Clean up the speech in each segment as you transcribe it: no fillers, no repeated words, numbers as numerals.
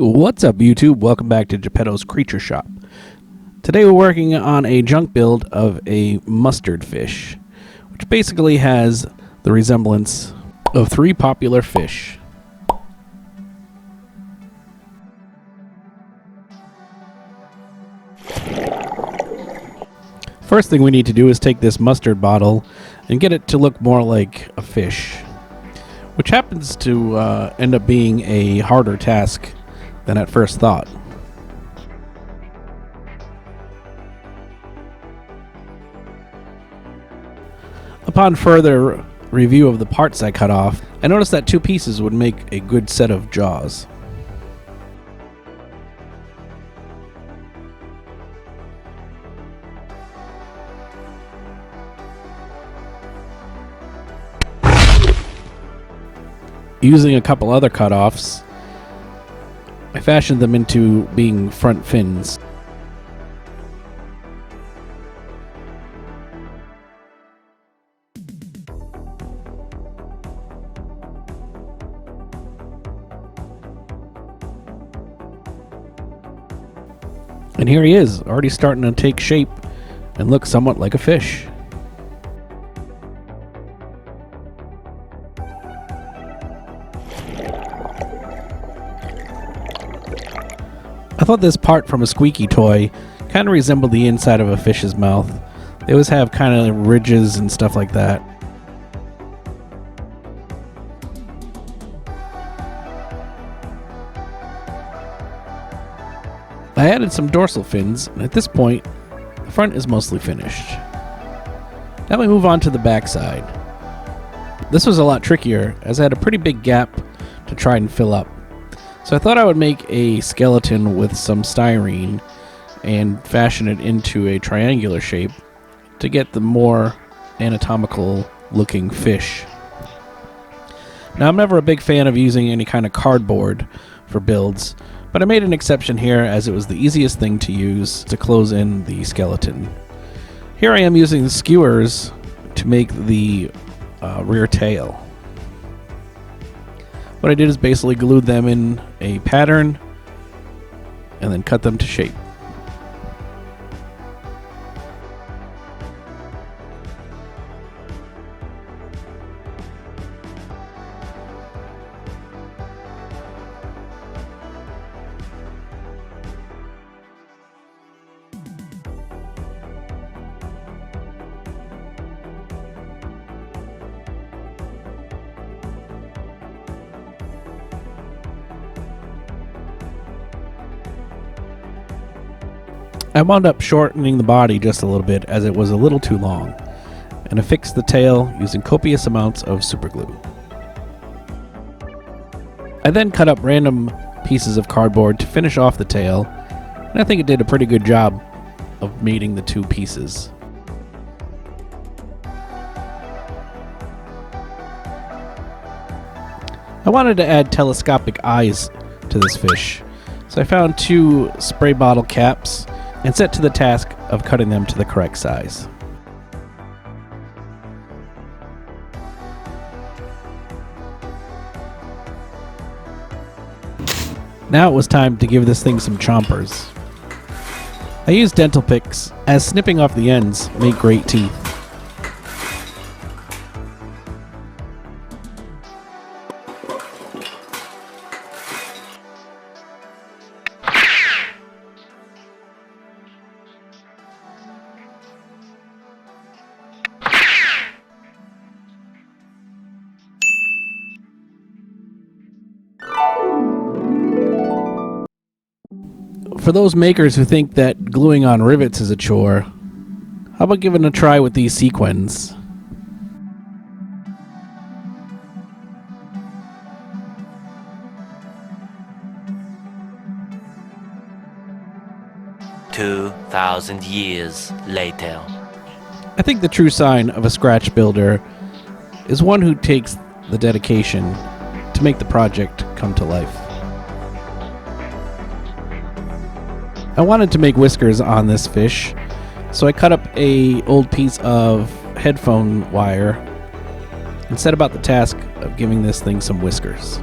What's up, YouTube? Welcome back to Geppetto's Creature Shop. Today we're working on a junk build of a mustard fish, which basically has the resemblance of three popular fish. First thing we need to do is take this mustard bottle and get it to look more like a fish, which happens to end up being a harder task than at first thought. Upon further review of the parts I cut off, I noticed that two pieces would make a good set of jaws. Using a couple other cutoffs, I fashioned them into being front fins. And here he is, already starting to take shape and look somewhat like a fish. I thought this part from a squeaky toy kind of resembled the inside of a fish's mouth. They always have kind of ridges and stuff like that. I added some dorsal fins, and at this point, the front is mostly finished. Now we move on to the back side. This was a lot trickier, as I had a pretty big gap to try and fill up. So I thought I would make a skeleton with some styrene and fashion it into a triangular shape to get the more anatomical looking fish. Now, I'm never a big fan of using any kind of cardboard for builds, but I made an exception here as it was the easiest thing to use to close in the skeleton. Here I am using the skewers to make the rear tail. What I did is basically glued them in a pattern and then cut them to shape. I wound up shortening the body just a little bit as it was a little too long, and affixed the tail using copious amounts of superglue. I then cut up random pieces of cardboard to finish off the tail, and I think it did a pretty good job of mating the two pieces. I wanted to add telescopic eyes to this fish, so I found two spray bottle caps and set to the task of cutting them to the correct size. Now it was time to give this thing some chompers. I used dental picks, as snipping off the ends make great teeth. For those makers who think that gluing on rivets is a chore, how about giving it a try with these sequins? "2,000 years later." I think the true sign of a scratch builder is one who takes the dedication to make the project come to life. I wanted to make whiskers on this fish, so I cut up a old piece of headphone wire and set about the task of giving this thing some whiskers.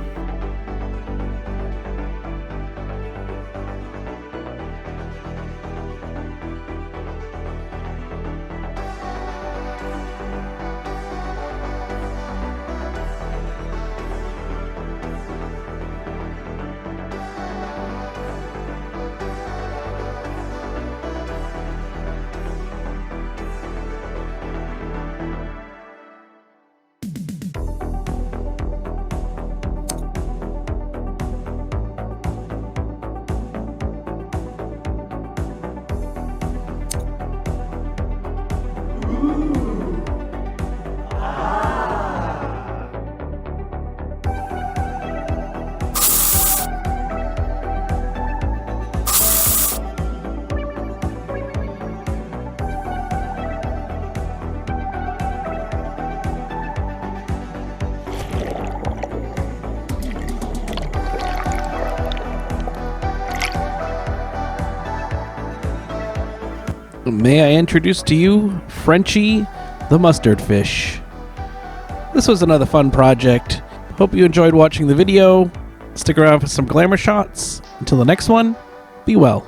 may I introduce to you Frenchie the mustard fish. This was another fun project. Hope you enjoyed watching the video. Stick around for some glamour shots. Until the next one, be well.